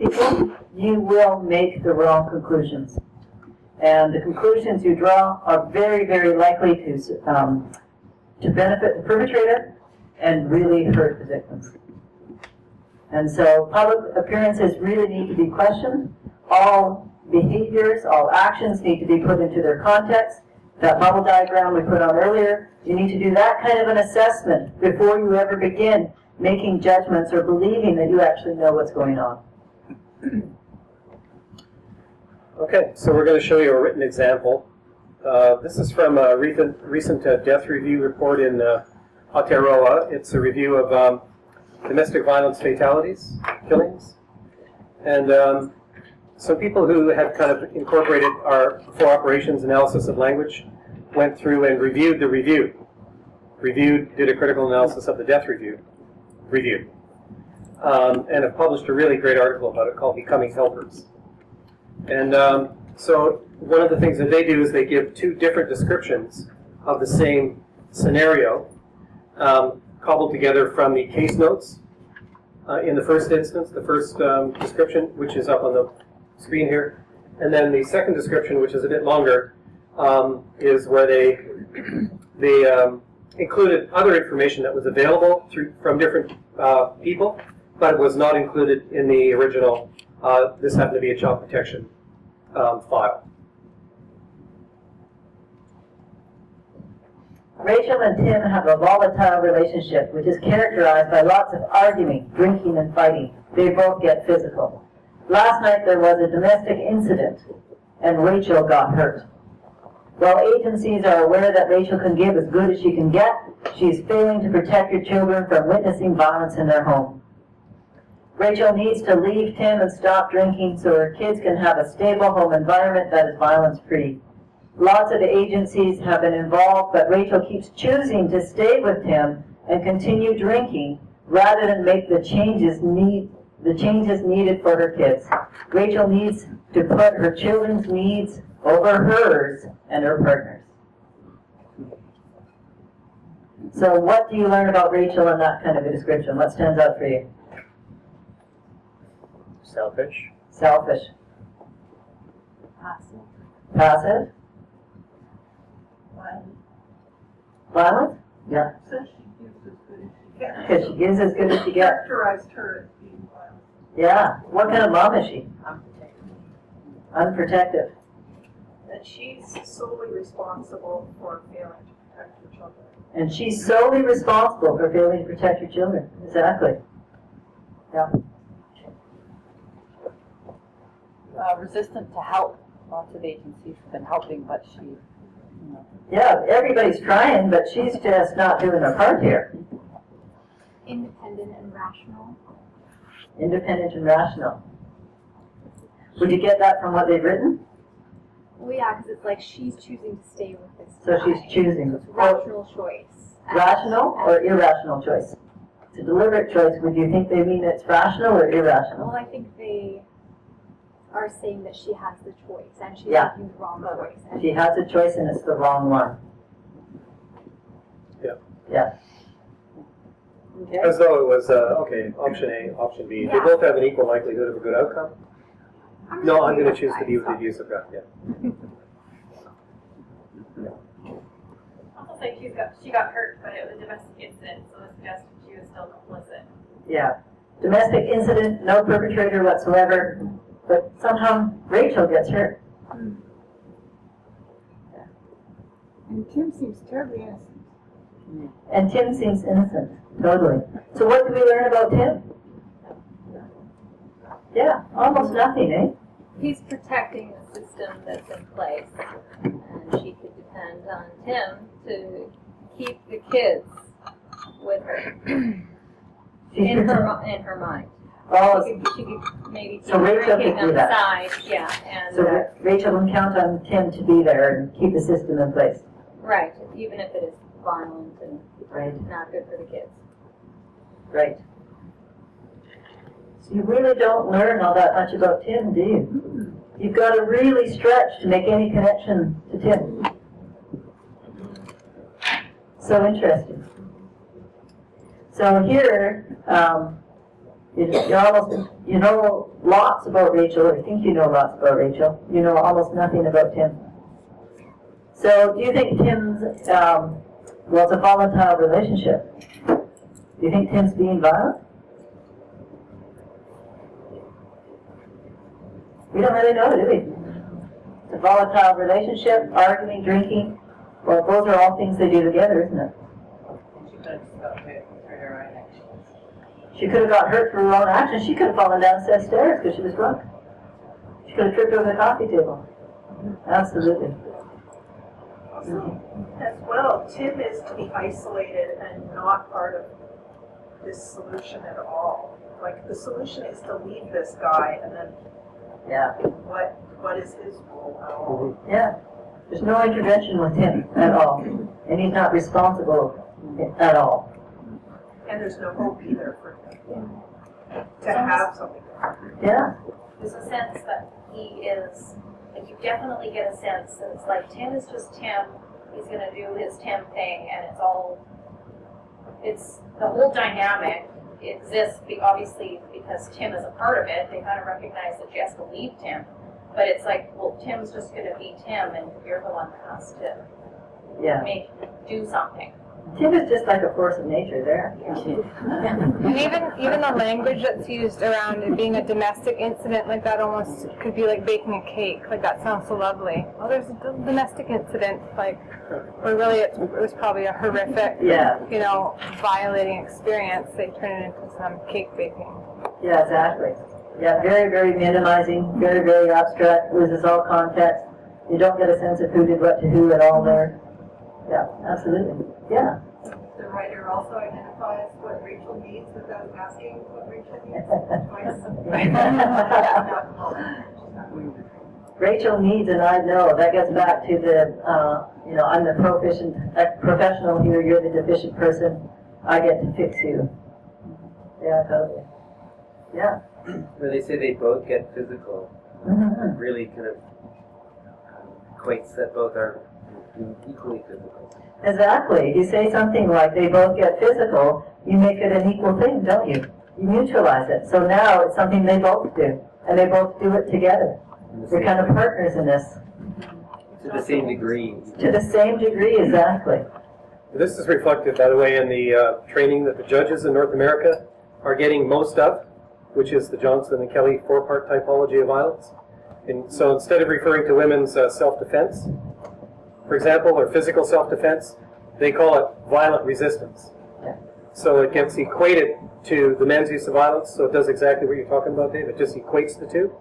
people, you will make the wrong conclusions. And the conclusions you draw are very, very likely to benefit the perpetrator and really hurt the victims. And so public appearances really need to be questioned. All behaviors, all actions need to be put into their context. That bubble diagram we put on earlier, you need to do that kind of an assessment before you ever begin making judgments or believing that you actually know what's going on. Okay, so we're going to show you a written example. This is from a recent death review report in Aotearoa. It's a review of domestic violence fatalities, killings. And some people who had kind of incorporated our before operations analysis of language went through and reviewed the review. Did a critical analysis of the death review. And have published a really great article about it called Becoming Helpers. And so one of the things that they do is they give two different descriptions of the same scenario, cobbled together from the case notes in the first instance, the first description, which is up on the screen here. And then the second description, which is a bit longer, is where they included other information that was available from different people, but it was not included in the original. This happened to be a child protection file. Rachel and Tim have a volatile relationship, which is characterized by lots of arguing, drinking, and fighting. They both get physical. Last night there was a domestic incident, and Rachel got hurt. While agencies are aware that Rachel can give as good as she can get, she is failing to protect her children from witnessing violence in their home. Rachel needs to leave Tim and stop drinking so her kids can have a stable home environment that is violence-free. Lots of agencies have been involved, but Rachel keeps choosing to stay with Tim and continue drinking rather than make the changes needed for her kids. Rachel needs to put her children's needs over hers and her partner's. So what do you learn about Rachel in that kind of a description? What stands out for you? Selfish. Selfish. Passive. Passive. Violent. Violent? Yeah. So she gives as good as she gets. Because she gives as good as she gets. Characterized her as being violent. Yeah. What kind of mom is she? Unprotected. Unprotective. That she's solely responsible for failing to protect her children. And she's solely responsible for failing to protect her children. Exactly. Yeah. Resistant to help. Lots of agencies have been helping, but she, Yeah, everybody's trying, but she's just not doing her part here. Independent and rational. Independent and rational. Would you get that from what they've written? Well, yeah, because it's like she's choosing to stay with this So guy. she's choosing. It's rational choice. Rational or irrational choice? It's a deliberate choice. Would you think they mean it's rational or irrational? Well, I think they are saying that she has the choice, and she's Yeah. making the wrong choice. And She has a choice and it's the wrong one. Yeah. Yeah. Okay. As though it was, okay, option A, option B. They Yeah. both have an equal likelihood of a good outcome. No, I'm going to choose to be with the abusive guy. Yeah. Almost like she got hurt, but it was a domestic incident, so it suggests she was still complicit. Yeah. Domestic incident, no perpetrator whatsoever, but somehow Rachel gets hurt. And Tim seems terribly innocent. And Tim seems innocent, totally. So what do we learn about Tim? Yeah, almost nothing, eh? He's protecting the system that's in place, and she could depend on Tim to keep the kids with her in her mind. Oh, She could maybe So keep Rachel drinking could do on the that. side, yeah, and so Rachel can count on Tim to be there and keep the system in place. right, even if it is violent and Right, not good for the kids. right. So you really don't learn all that much about Tim, do you? You've got to really stretch to make any connection to Tim. So interesting. So here, You know lots about Rachel, or think you know lots about Rachel. You know almost nothing about Tim. So do you think Tim's, well, it's a volatile relationship. Do you think Tim's being violent? We don't really know, do we? It's a volatile relationship, arguing, drinking. Well, those are all things they do together, isn't it? She could have got hurt through her own actions. She could have fallen down the stairs because she was drunk. She could have tripped over the coffee table. Absolutely. As well, Tim is to be isolated and not part of this solution at all. Like, the solution is to leave this guy, and then Yeah. what is his role at all? Yeah. There's no intervention with him at all. And he's not responsible at all. And there's no hope either for him to have something. Yeah. There's a sense that he is, like, you definitely get a sense that it's like Tim is just Tim. He's going to do his Tim thing, and it's the whole dynamic exists, obviously, because Tim is a part of it. They kind of recognize that she has to leave Tim. But it's like, well, Tim's just going to be Tim, and you're the one that has to do something. Tim is just like a force of nature there. And even the language that's used around it being a domestic incident, like that almost could be like baking a cake. Like, that sounds so lovely. Oh, there's a domestic incident, like, where really it was probably a horrific, violating experience. They turn it into some cake baking. Yeah, exactly. Yeah, very, very minimizing, very, very abstract, loses all context. You don't get a sense of who did what to who at all there. Yeah, absolutely. Yeah. The writer also identifies what Rachel needs without asking what Rachel needs twice. Rachel needs and I know. That gets back to the, I'm the professional here, you're the deficient person. I get to fix you. Yeah, totally. Yeah. Where they say they both get physical, Mm-hmm. really kind of equates that both are equally physical. Exactly. You say something like they both get physical, you make it an equal thing, don't you? You neutralize it. So now it's something they both do, and they both do it together. They're kind of partners in this. To the same degree. To the same degree, exactly. This is reflected, by the way, in the training that the judges in North America are getting most of, which is the Johnson and Kelly four-part typology of violence. And so instead of referring to women's self-defense, for example, or physical self-defense, they call it violent resistance. So it gets equated to the men's use of violence, so it does exactly what you're talking about, Dave. It just equates the two.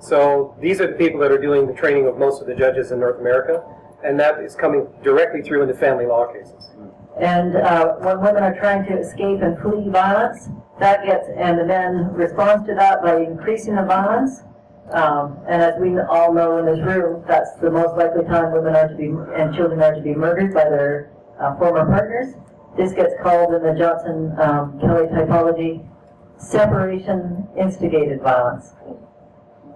So these are the people that are doing the training of most of the judges in North America, and that is coming directly through into family law cases. And when women are trying to escape and flee violence, and the men respond to that by increasing the violence. And as we all know in this room, that's the most likely time women are to be, and children are to be murdered by their former partners. This gets called in the Johnson-Kelly typology, separation instigated violence.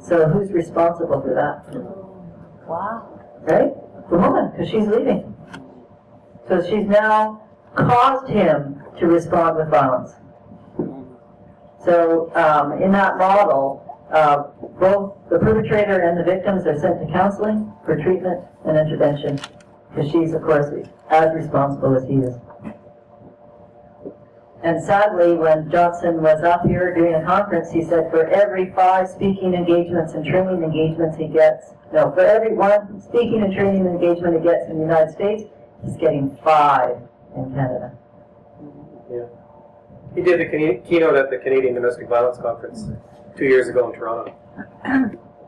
So who's responsible for that? Wow. Right? The woman, because she's leaving. So she's now caused him to respond with violence. So in that model, both the perpetrator and the victims are sent to counseling for treatment and intervention, because she's, of course, as responsible as he is. And sadly, when Johnson was up here doing a conference, he said for every 5 speaking engagements and training engagements for every 1 speaking and training engagement he gets in the United States, he's getting 5 in Canada. Yeah. He did the keynote at the Canadian Domestic Violence Conference 2 years ago in Toronto.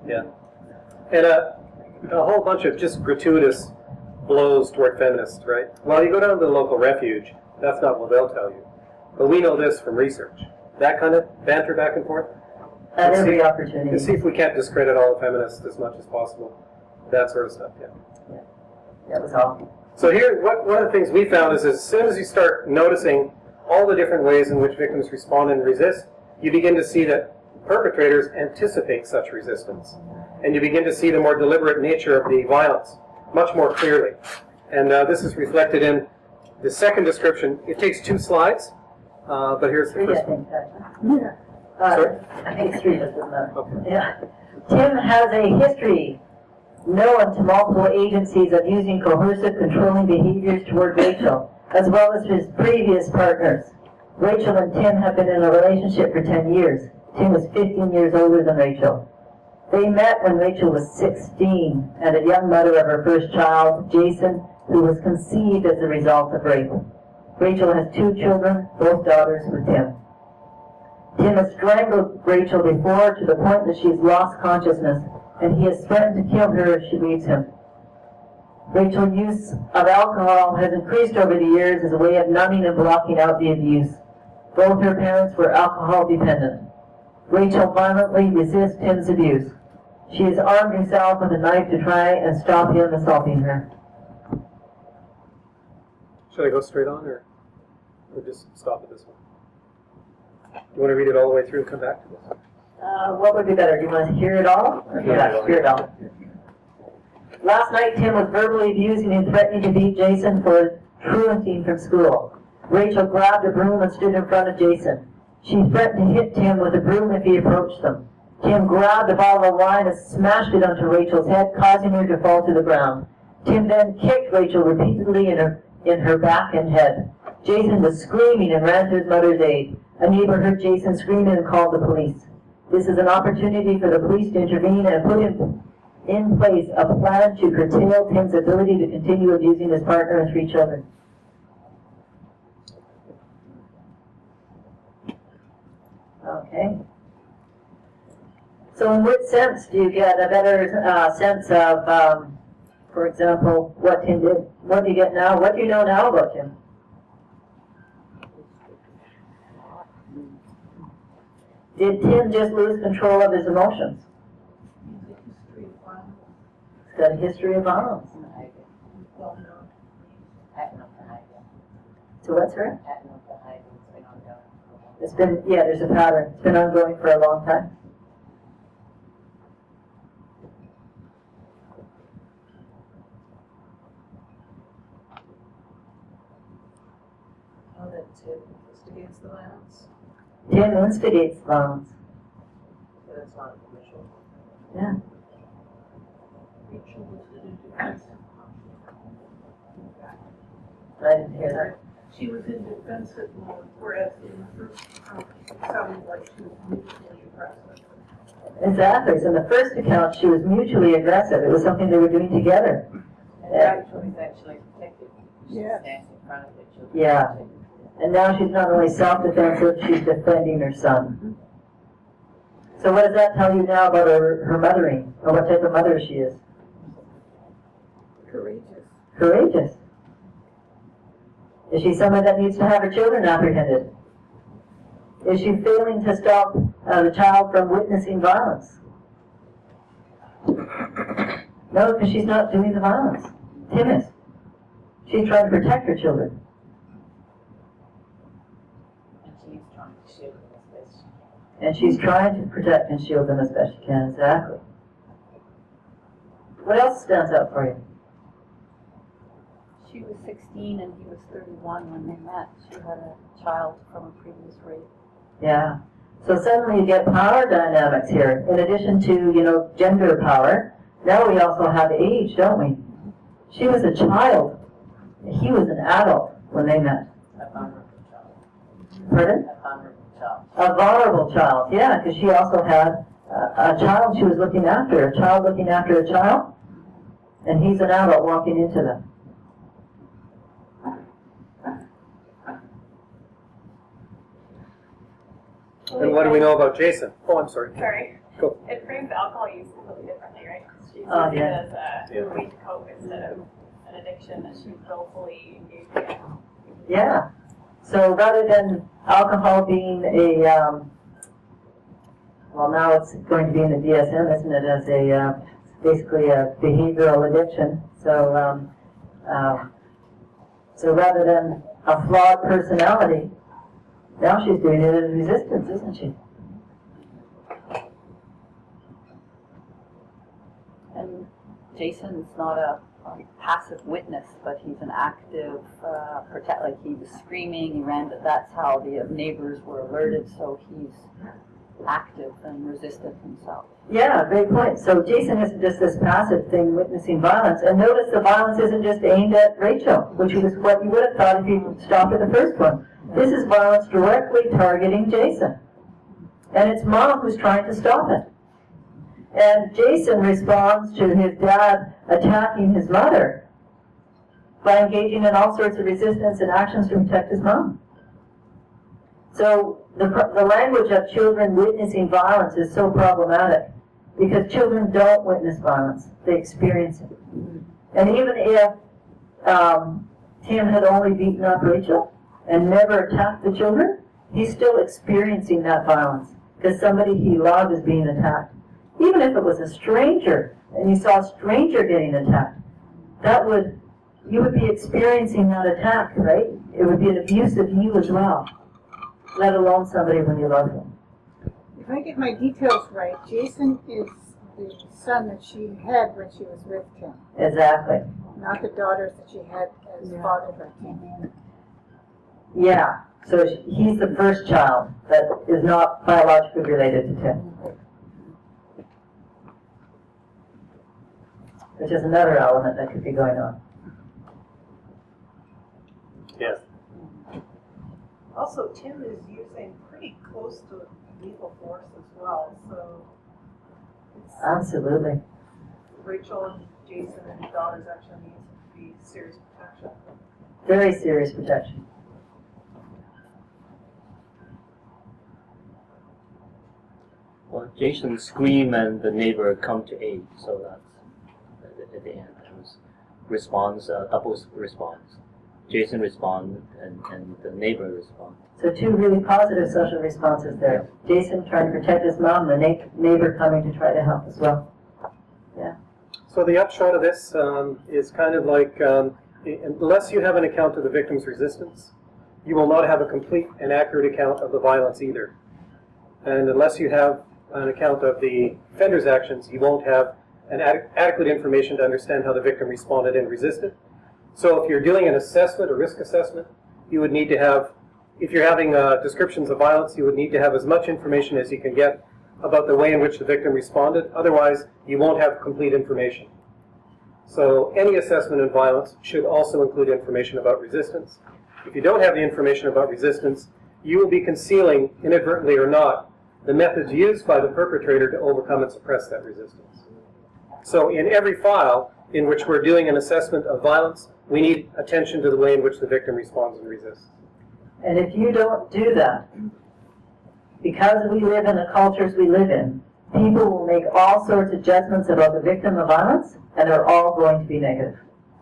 Yeah. And a whole bunch of just gratuitous blows toward feminists, right? Well, you go down to the local refuge, that's not what they'll tell you. But we know this from research. That kind of banter back and forth. At every opportunity. And see if we can't discredit all the feminists as much as possible. That sort of stuff, yeah. That was all. So here, one of the things we found is as soon as you start noticing all the different ways in which victims respond and resist, you begin to see that perpetrators anticipate such resistance. And you begin to see the more deliberate nature of the violence much more clearly. And this is reflected in the second description. It takes 2 slides, But here's the Three, I first one. think, actually. Sorry? I think it's three, just doesn't matter. Okay. Yeah. Tim has a history known to multiple agencies of using coercive, controlling behaviors toward Rachel, as well as his previous partners. Rachel and Tim have been in a relationship for 10 years. Tim was 15 years older than Rachel. They met when Rachel was 16 and a young mother of her first child, Jason, who was conceived as a result of rape. Rachel has 2 children, both daughters with Tim. Tim has strangled Rachel before to the point that she's lost consciousness, and he has threatened to kill her if she leaves him. Rachel's use of alcohol has increased over the years as a way of numbing and blocking out the abuse. Both her parents were alcohol dependent. Rachel violently resists Tim's abuse. She has armed herself with a knife to try and stop him assaulting her. Should I go straight on or just stop at this one? You want to read it all the way through and come back to this? What would be better? Do you want to hear it all? Yeah, hear it all. Last night, Tim was verbally abusing and threatening to beat Jason for truanting from school. Rachel grabbed a broom and stood in front of Jason. She threatened to hit Tim with a broom if he approached them. Tim grabbed a bottle of wine and smashed it onto Rachel's head, causing her to fall to the ground. Tim then kicked Rachel repeatedly in her back and head. Jason was screaming and ran to his mother's aid. A neighbor heard Jason screaming and called the police. This is an opportunity for the police to intervene and put in place a plan to curtail Tim's ability to continue abusing his partner and 3 children. Okay. So in what sense do you get a better sense of, for example, what Tim did? What do you get now? What do you know now about Tim? Did Tim just lose control of his emotions? He's got a history of violence. So what's her? It's been, yeah, there's a pattern. It's been ongoing for a long time. Oh, that Tim instigates the violence, Tim instigates violence. but it's not Rachel. Yeah. Rachel was in defense. I didn't hear that. She was in defensive mode, whereas in the first account, it sounded like she was mutually aggressive. Exactly. So in the first account, she was mutually aggressive. It was something they were doing together. Rachel is actually protected. She Yes. stands in front of Rachel. Yeah. And now she's not only self-defensive, she's defending her son. So what does that tell you now about her mothering, or what type of mother she is? Courageous. Courageous. Is she someone that needs to have her children apprehended? Is she failing to stop the child from witnessing violence? No, because she's not doing the violence. Tim is. She's trying to protect her children. And she's trying to shield them as best she can. And she's trying to protect and shield them as best she can, exactly. What else stands out for you? She was 16 and he was 31 when they met. She had a child from a previous rape. Yeah. So suddenly you get power dynamics here. In addition to, gender power, now we also have age, don't we? She was a child. He was an adult when they met. A vulnerable child. Pardon? A vulnerable child. A vulnerable child, yeah, because she also had a child she was looking after, a child looking after a child, and he's an adult walking into them. And what do we know about Jason? Oh, I'm sorry. Sorry. Go. It frames alcohol use completely differently, right? She's Oh, using yeah. it as a way to cope instead of an addiction that she's willfully engaged in. Yeah. So rather than alcohol being well, now it's going to be in the DSM, isn't it, as basically a behavioral addiction. So, so rather than a flawed personality, now she's doing it as resistance, isn't she? And Jason's not a passive witness, but he's an active protect. Like he was screaming, he ran. That's how the neighbors were alerted. So he's active and resistant himself. Yeah, great point. So Jason isn't just this passive thing witnessing violence. And notice the violence isn't just aimed at Rachel, which was what you would have thought if you stopped at the first one. This is violence directly targeting Jason. And it's Mom who's trying to stop it. And Jason responds to his dad attacking his mother by engaging in all sorts of resistance and actions to protect his mom. So the language of children witnessing violence is so problematic because children don't witness violence, they experience it. And even if Tim had only beaten up Rachel and never attacked the children, he's still experiencing that violence because somebody he loved is being attacked. Even if it was a stranger and you saw a stranger getting attacked, you would be experiencing that attack, right? It would be an abuse of you as well, let alone somebody when you love them. If I get my details right, Jason is the son that she had when she was with Tim, Exactly. not the daughters that she had as father by Tim. Yeah. So he's the first child that is not biologically related to Tim. Which is another element that could be going on. Yes. Also, Tim is using pretty close to lethal force as well, so it's Absolutely. Rachel and Jason and his daughters actually need to be serious protection. Very serious protection. Well, Jason screamed and the neighbor come to aid, so that's at the end. It was response, double response. Jason responded and the neighbor responded. So two really positive social responses there. Jason trying to protect his mom, the neighbor coming to try to help as well. Yeah. So the upshot of this is kind of like, unless you have an account of the victim's resistance, you will not have a complete and accurate account of the violence either. And unless you have an account of the offender's actions, you won't have an adequate information to understand how the victim responded and resisted. So if you're doing an assessment, a risk assessment, you would need to have, if you're having descriptions of violence, you would need to have as much information as you can get about the way in which the victim responded. Otherwise, you won't have complete information. So any assessment of violence should also include information about resistance. If you don't have the information about resistance, you will be concealing, inadvertently or not, the methods used by the perpetrator to overcome and suppress that resistance. So in every file in which we're doing an assessment of violence, we need attention to the way in which the victim responds and resists. And if you don't do that, because we live in the cultures we live in, people will make all sorts of judgments about the victim of violence, and they're all going to be negative.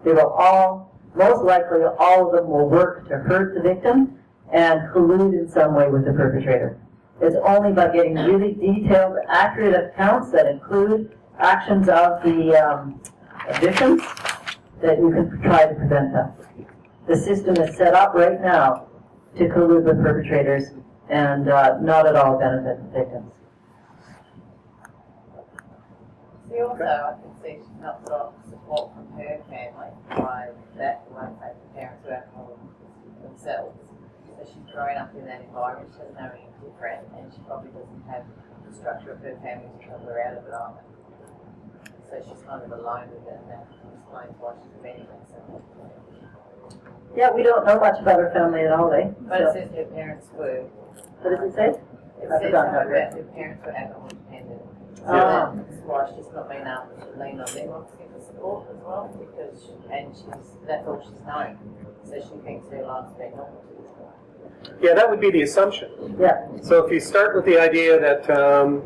They will all, most likely all of them will work to hurt the victim and collude in some way with the perpetrator. It's only by getting really detailed, accurate accounts that include actions of the victims that you can try to prevent that. The system is set up right now to collude with perpetrators and not at all benefit the victims. She also, I can see she's not got support from her family by that won't take the parents who alcohol themselves. So she's growing up in that environment, she doesn't know any different, and she probably doesn't have the structure of her family to help her out of it either. So she's kind of alone with it, and that explains why she's preventing herself. Yeah, we don't know much about her family at all, eh? But it says her parents were. What does it say? It says something about her parents were alcohol dependent. So that's why she's not been able to lean on them to get the support as well, because that's all she's known. So she thinks her life's been normal. Yeah, that would be the assumption. Yeah. So if you start with the idea that,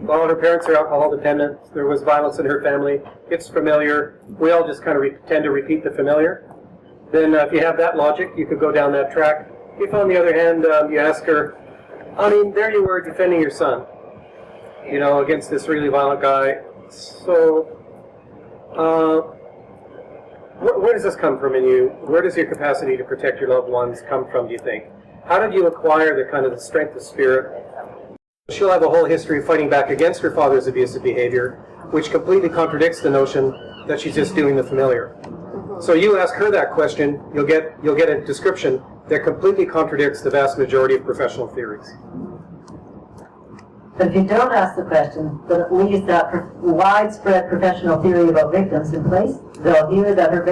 well, her parents are alcohol dependent, there was violence in her family, it's familiar, we all just kind of tend to repeat the familiar, then if you have that logic, you could go down that track. If, on the other hand, you ask her, I mean, there you were defending your son, you know, against this really violent guy, so where does this come from in you? Where does your capacity to protect your loved ones come from, do you think? How did you acquire the kind of the strength of spirit? She'll have a whole history of fighting back against her father's abusive behavior, which completely contradicts the notion that she's just doing the familiar. So you ask her that question, you'll get a description that completely contradicts the vast majority of professional theories. But if you don't ask the question, then it leaves that widespread professional theory about victims in place. They'll hear that her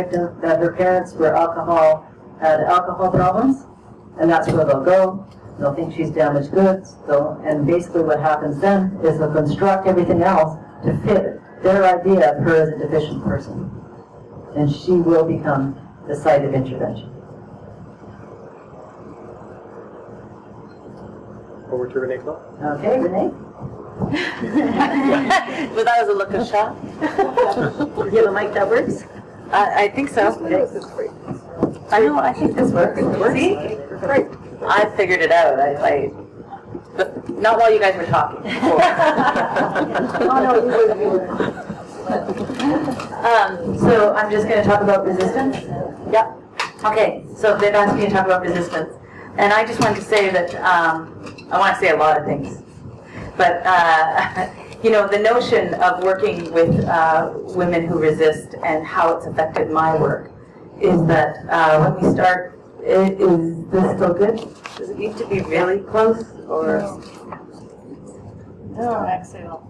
parents had alcohol problems, and that's where they'll go. They'll think she's damaged goods. And basically what happens then is they'll construct everything else to fit their idea of her as a deficient person. And she will become the site of intervention. Over to Renee Clark. Okay, Renee? Well, that was a look of shock. You have a mic that works? I think so. I know, I think this works. See? Great. I figured it out. But not while you guys were talking. So I'm just going to talk about resistance. Yeah. Okay, so they've asked me to talk about resistance. And I just wanted to say that I want to say a lot of things. But, you know, the notion of working with women who resist and how it's affected my work is that when we start, is this still good? Does it need to be really close? Or? No, exhale.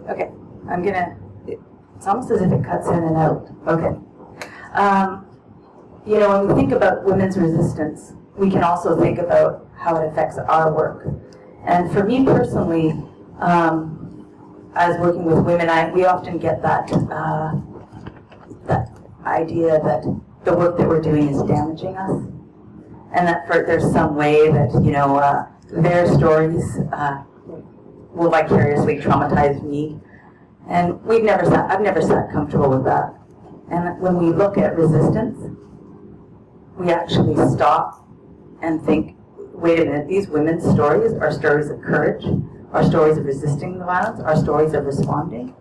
Okay, it's almost as if it cuts in and out. Okay. You know, when we think about women's resistance, we can also think about how it affects our work. And for me personally, as working with women, we often get that idea that the work that we're doing is damaging us, and that there's some way that, you know, their stories will vicariously traumatize me. And I've never sat comfortable with that. And when we look at resistance, we actually stop and think, wait a minute, these women's stories are stories of courage, are stories of resisting the violence, are stories of responding.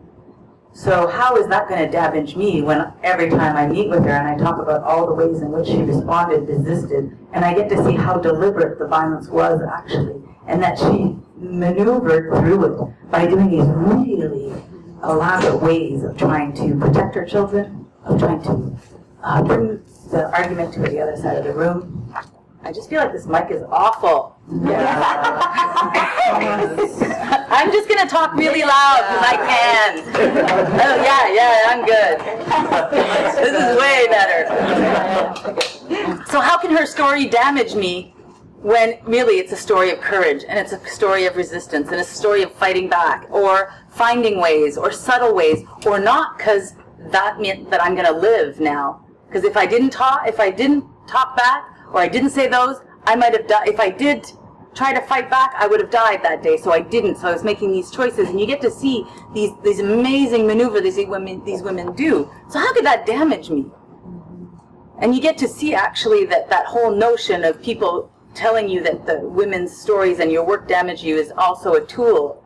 So how is that going to damage me when every time I meet with her and I talk about all the ways in which she responded, resisted, and I get to see how deliberate the violence was actually, and that she maneuvered through it by doing these really elaborate ways of trying to protect her children, of trying to bring the argument to the other side of the room. I just feel like this mic is awful. Yeah. I'm just going to talk really loud because I can. Oh, yeah, I'm good. This is way better. So how can her story damage me when really it's a story of courage, and it's a story of resistance, and it's a story of fighting back, or finding ways, or subtle ways, or not, because that meant that I'm going to live now. Because if I didn't talk back, or I didn't say those, I might have died. If I did try to fight back, I would have died that day. So I didn't. So I was making these choices, and you get to see these amazing maneuvers these women do. So how could that damage me? And you get to see actually that whole notion of people telling you that the women's stories and your work damage you is also a tool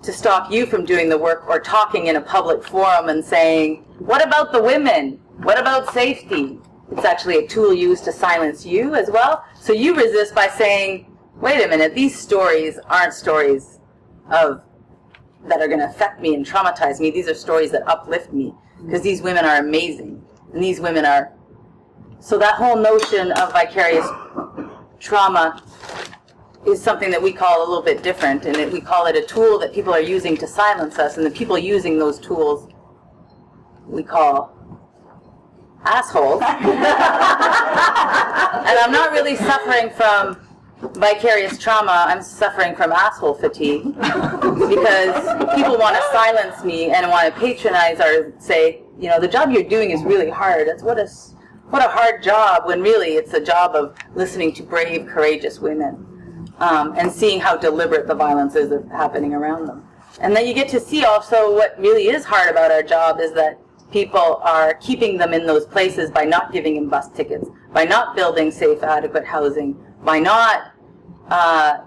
to stop you from doing the work, or talking in a public forum and saying, what about the women? What about safety? It's actually a tool used to silence you as well. So you resist by saying, wait a minute, these stories aren't stories that are going to affect me and traumatize me. These are stories that uplift me, because these women are amazing. And these women are... So that whole notion of vicarious trauma is something that we call a little bit different, and we call it a tool that people are using to silence us, and the people using those tools we call assholes. And I'm not really suffering from vicarious trauma, I'm suffering from asshole fatigue, because people want to silence me and want to patronize or say, you know, the job you're doing is really hard. What a hard job, when really it's a job of listening to brave, courageous women, and seeing how deliberate the violence is that's happening around them. And then you get to see also what really is hard about our job is that people are keeping them in those places by not giving them bus tickets, by not building safe, adequate housing, by not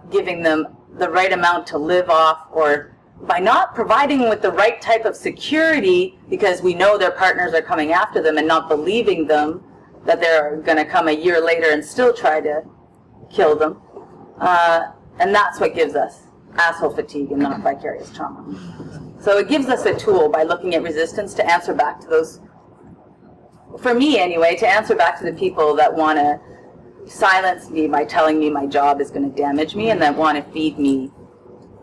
giving them the right amount to live off, or by not providing them with the right type of security, because we know their partners are coming after them, and not believing them that they're going to come a year later and still try to kill them. And that's what gives us asshole fatigue and not vicarious trauma. So it gives us a tool by looking at resistance to answer back to those, for me anyway, to answer back to the people that want to silence me by telling me my job is going to damage me and that want to feed me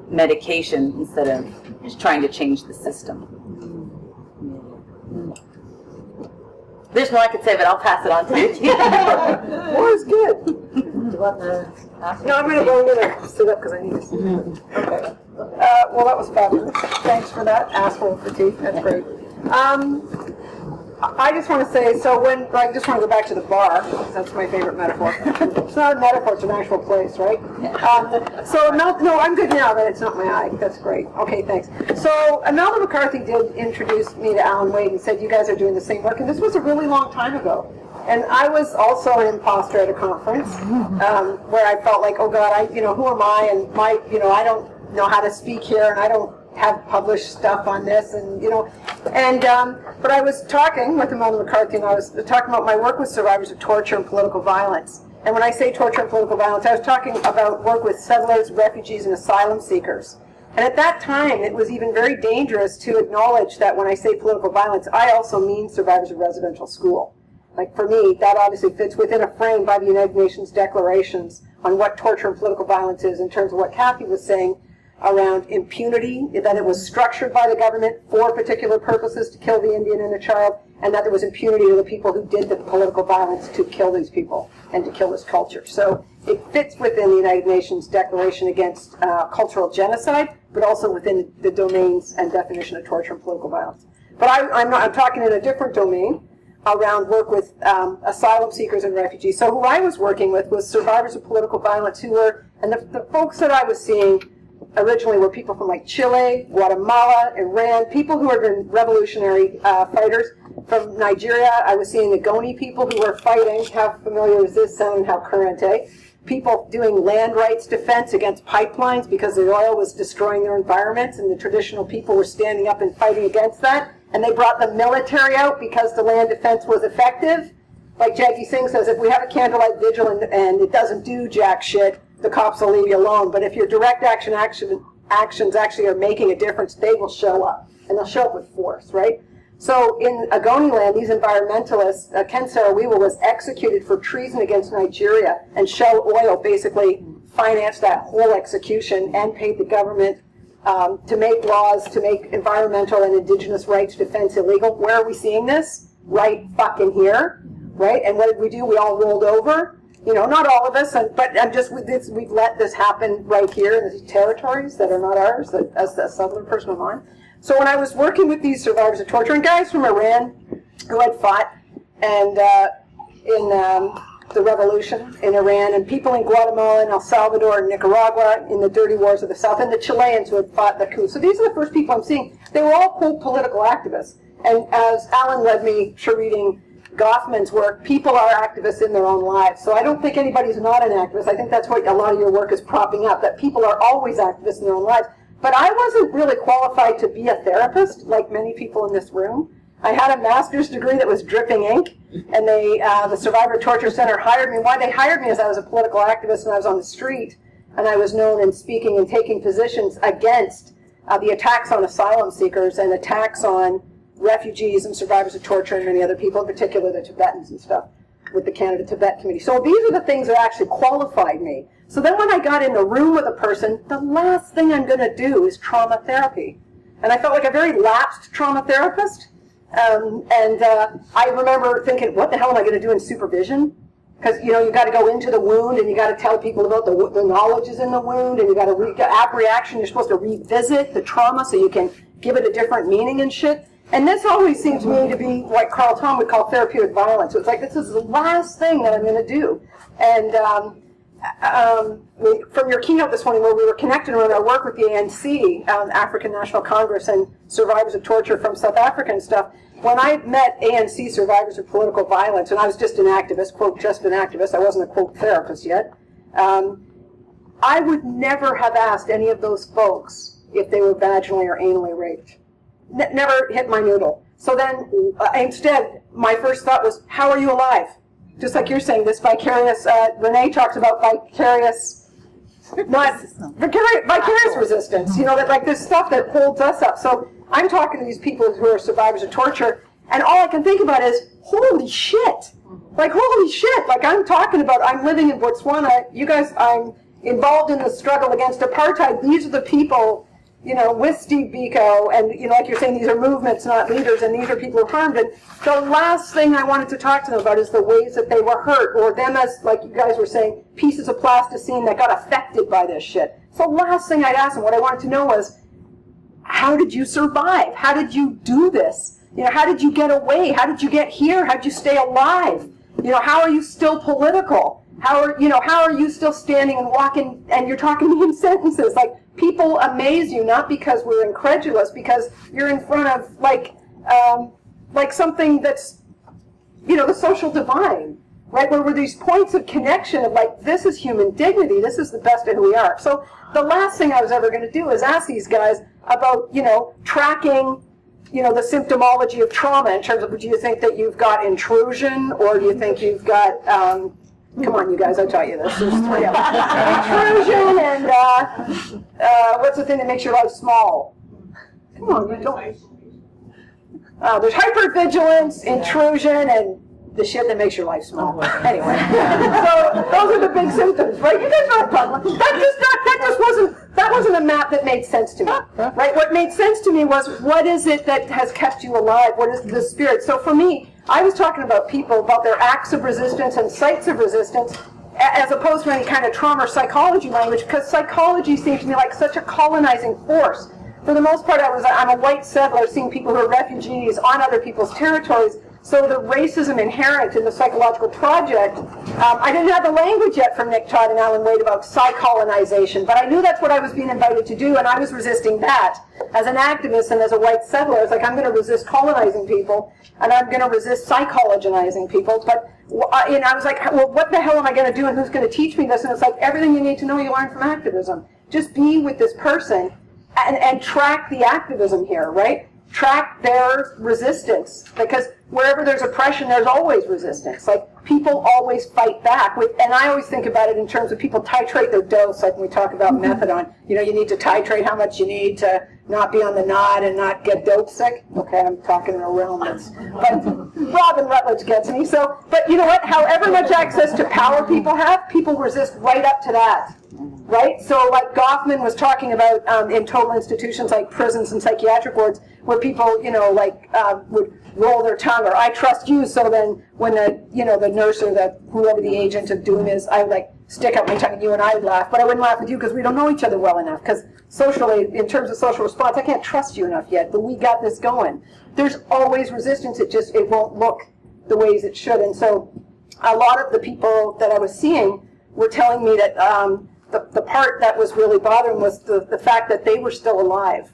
medication instead of just trying to change the system. There's more I could say, but I'll pass it on to you. More is good. Do you want to ask? No, I'm going to sit up because I need to sit. Okay. Well, that was fabulous. Thanks for that. Asshole for teeth. That's great. I just want to say, so I just want to go back to the bar, because that's my favorite metaphor. It's not a metaphor, it's an actual place, right? No, I'm good now that it's not my eye. That's great. Okay, thanks. So Melvin McCarthy did introduce me to Alan Wade and said, you guys are doing the same work, and this was a really long time ago. And I was also an imposter at a conference where I felt like, oh God, who am I? And I don't know how to speak here, and I don't have published stuff on this, and but I was talking with Melvin McCarthy, and I was talking about my work with survivors of torture and political violence. And when I say torture and political violence, I was talking about work with settlers, refugees, and asylum seekers. And at that time, it was even very dangerous to acknowledge that when I say political violence, I also mean survivors of residential school. Like for me, that obviously fits within a frame by the United Nations declarations on what torture and political violence is in terms of what Kathy was saying around impunity, that it was structured by the government for particular purposes to kill the Indian and a child, and that there was impunity to the people who did the political violence to kill these people and to kill this culture. So it fits within the United Nations Declaration against cultural genocide, but also within the domains and definition of torture and political violence. But I'm talking in a different domain around work with asylum seekers and refugees. So who I was working with was survivors of political violence who were, and the folks that I was seeing originally were people from like Chile, Guatemala, Iran, people who had been revolutionary fighters. From Nigeria, I was seeing the Ngoni people who were fighting. How familiar is this sound and how current, eh? People doing land rights defense against pipelines because the oil was destroying their environments, and the traditional people were standing up and fighting against that. And they brought the military out because the land defense was effective. Like Jackie Singh says, if we have a candlelight vigil and it doesn't do jack shit, the cops will leave you alone. But if your direct actions actually are making a difference, they will show up. And they'll show up with force, right? So in Ngoni land, these environmentalists, Ken Saro-Wiwa was executed for treason against Nigeria, and Shell Oil basically financed that whole execution and paid the government to make laws, to make environmental and indigenous rights defense illegal. Where are we seeing this? Right fucking here, right? And what did we do? We all rolled over. Not all of us, but I'm just with this. We've let this happen right here in these territories that are not ours, as a southern person of mine. So when I was working with these survivors of torture and guys from Iran who had fought and in the revolution in Iran, and people in Guatemala and El Salvador and Nicaragua in the dirty wars of the South, and the Chileans who had fought the coup. So these are the first people I'm seeing. They were all quote political activists. And as Alan led me to reading Goffman's work, people are activists in their own lives. So I don't think anybody's not an activist. I think that's what a lot of your work is propping up, that people are always activists in their own lives. But I wasn't really qualified to be a therapist, like many people in this room. I had a master's degree that was dripping ink, and the Survivor Torture Center hired me. Why they hired me is I was a political activist, and I was on the street, and I was known in speaking and taking positions against the attacks on asylum seekers and attacks on refugees and survivors of torture and many other people, in particular the Tibetans and stuff, with the Canada-Tibet Committee. So these are the things that actually qualified me. So then when I got in the room with a person, the last thing I'm going to do is trauma therapy. And I felt like a very lapsed trauma therapist. I remember thinking, what the hell am I going to do in supervision? Because, you got to go into the wound, and you got to tell people about the knowledge is in the wound, and you got to app reaction. You're supposed to revisit the trauma so you can give it a different meaning and shit. And this always seemed to me to be what Carl Tom would call therapeutic violence. So it's like, this is the last thing that I'm going to do. And from your keynote this morning, where we were connected around our work with the ANC, African National Congress, and survivors of torture from South Africa and stuff, when I met ANC survivors of political violence, and I was just an activist, quote, just an activist, I wasn't a, quote, therapist yet, I would never have asked any of those folks if they were vaginally or anally raped. Never hit my noodle. So then, instead, my first thought was, how are you alive? Just like you're saying, this vicarious, Renee talks about vicarious not vicarious resistance, you know, that like this stuff that holds us up. So I'm talking to these people who are survivors of torture, and all I can think about is, holy shit. Like, holy shit. Like, I'm talking about, I'm living in Botswana. You guys, I'm involved in the struggle against apartheid. These are the people, you know, with Steve Biko, and, you know, like you're saying, these are movements, not leaders, and these are people who are harmed. And the last thing I wanted to talk to them about is the ways that they were hurt, or them as, like you guys were saying, pieces of plasticine that got affected by this shit. So the last thing I'd ask them, what I wanted to know was, how did you survive? How did you do this? You know, how did you get away? How did you get here? How did you stay alive? You know, how are you still political? How are you still standing and walking, and you're talking to me in sentences? Like, people amaze you, not because we're incredulous, because you're in front of, like something that's, you know, the social divine, right? Where we're these points of connection of, like, this is human dignity, this is the best of who we are. So the last thing I was ever going to do is ask these guys about, you know, tracking, you know, the symptomology of trauma in terms of, do you think that you've got intrusion, or do you think you've got, come on, you guys, I taught you this. There's three of them. Intrusion and, what's the thing that makes your life small? Come on, you don't. There's hypervigilance, intrusion, and the shit that makes your life small. Anyway, so those are the big symptoms, right? You guys know what I'm talking about. That wasn't a map that made sense to me, right? What made sense to me was, what is it that has kept you alive? What is the spirit? So for me, I was talking about people, about their acts of resistance and sites of resistance, as opposed to any kind of trauma or psychology language, because psychology seemed to me like such a colonizing force. For the most part, I'm a white settler seeing people who are refugees on other people's territories. So the racism inherent in the psychological project, I didn't have the language yet from Nick Todd and Alan Wade about psych-colonization, but I knew that's what I was being invited to do, and I was resisting that. As an activist and as a white settler, I was like, I'm going to resist colonizing people, and I'm going to resist psychologizing people. But and I was like, well, what the hell am I going to do, and who's going to teach me this? And it's like, everything you need to know you learn from activism. Just be with this person and track the activism here, right? Track their resistance, because wherever there's oppression, there's always resistance. Like, people always fight back. And I always think about it in terms of people titrate their dose, like when we talk about methadone. You know, you need to titrate how much you need to not be on the nod and not get dope sick. Okay, I'm talking in a realm that's, but Robin Rutledge gets me. So, but you know what? However much access to power people have, people resist right up to that. Right? So like Goffman was talking about in total institutions like prisons and psychiatric wards, where people, you know, like would roll their tongue, or I trust you, so then when the, you know, the nurse or the whoever the agent of doom is, I would like stick out my tongue and you and I would laugh, but I wouldn't laugh with you because we don't know each other well enough, because socially, in terms of social response, I can't trust you enough yet, but we got this going. There's always resistance, it won't look the ways it should. And so a lot of the people that I was seeing were telling me that the part that was really bothering was the fact that they were still alive.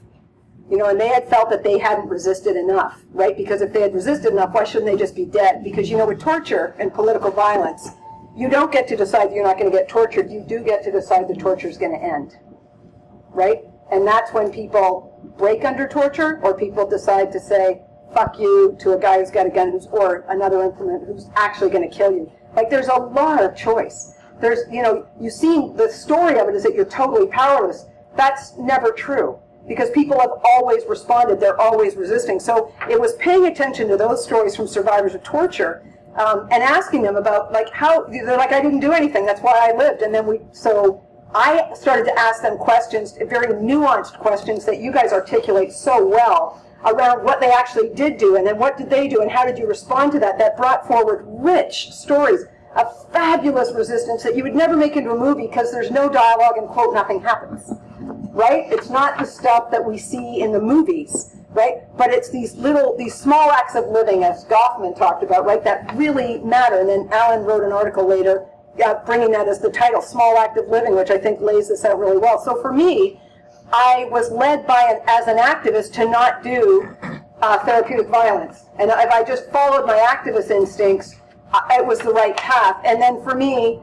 You know, and they had felt that they hadn't resisted enough, right? Because if they had resisted enough, why shouldn't they just be dead? Because, you know, with torture and political violence, you don't get to decide that you're not going to get tortured. You do get to decide the torture is going to end, right? And that's when people break under torture, or people decide to say, fuck you, to a guy who's got a gun or another implement who's actually going to kill you. Like, there's a lot of choice. There's, you know, you see the story of it is that you're totally powerless. That's never true, because people have always responded. They're always resisting. So it was paying attention to those stories from survivors of torture and asking them about, like, how, they're like, I didn't do anything. That's why I lived. And then so I started to ask them questions, very nuanced questions that you guys articulate so well around what they actually did do, and then what did they do, and how did you respond to that? That brought forward rich stories of fabulous resistance that you would never make into a movie, because there's no dialogue and, quote, nothing happens, right? It's not the stuff that we see in the movies, right? But it's these small acts of living, as Goffman talked about, right, that really matter. And then Alan wrote an article later bringing that as the title, Small Act of Living, which I think lays this out really well. So for me, I was led as an activist to not do therapeutic violence. And if I just followed my activist instincts, it was the right path. And then for me,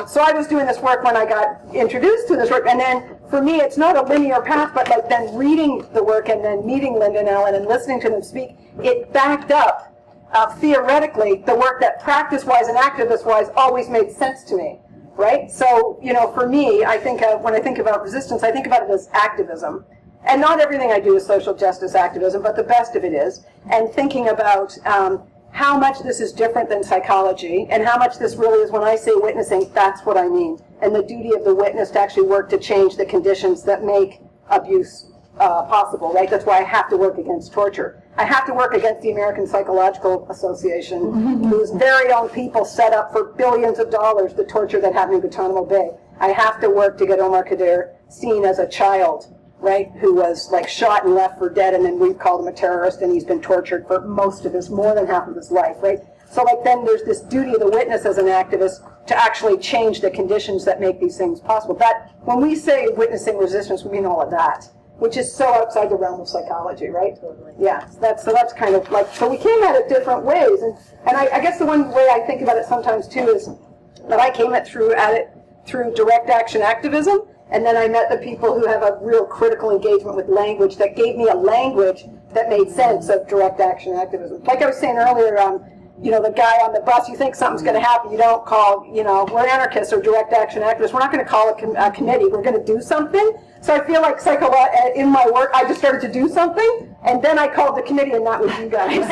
so I was doing this work when I got introduced to this work, and then for me it's not a linear path, but like then reading the work and then meeting Linda and Alan and listening to them speak, it backed up theoretically the work that practice-wise and activist-wise always made sense to me. right? So, you know, for me, I think when I think about resistance, I think about it as activism. And not everything I do is social justice activism, but the best of it is. And thinking about how much this is different than psychology, and how much this really is, when I say witnessing, that's what I mean. And the duty of the witness to actually work to change the conditions that make abuse possible, right? That's why I have to work against torture. I have to work against the American Psychological Association, whose very own people set up for billions of dollars the torture that happened in Guantanamo Bay. I have to work to get Omar Khadr seen as a child, right, who was like shot and left for dead, and then we've called him a terrorist, and he's been tortured for more than half of his life, right? So like then there's this duty of the witness as an activist to actually change the conditions that make these things possible. That, when we say witnessing resistance, we mean all of that, which is so outside the realm of psychology, right? Totally. Yeah, so that's kind of like, so we came at it different ways, and I guess the one way I think about it sometimes too is that I came at it through direct action activism, and then I met the people who have a real critical engagement with language that gave me a language that made sense of direct action activism. Like I was saying earlier, you know, the guy on the bus, you think something's going to happen, you don't call, you know, we're anarchists or direct action activists. We're not going to call a committee. We're going to do something. So I feel like in my work, I just started to do something, and then I called the committee, and that was you guys.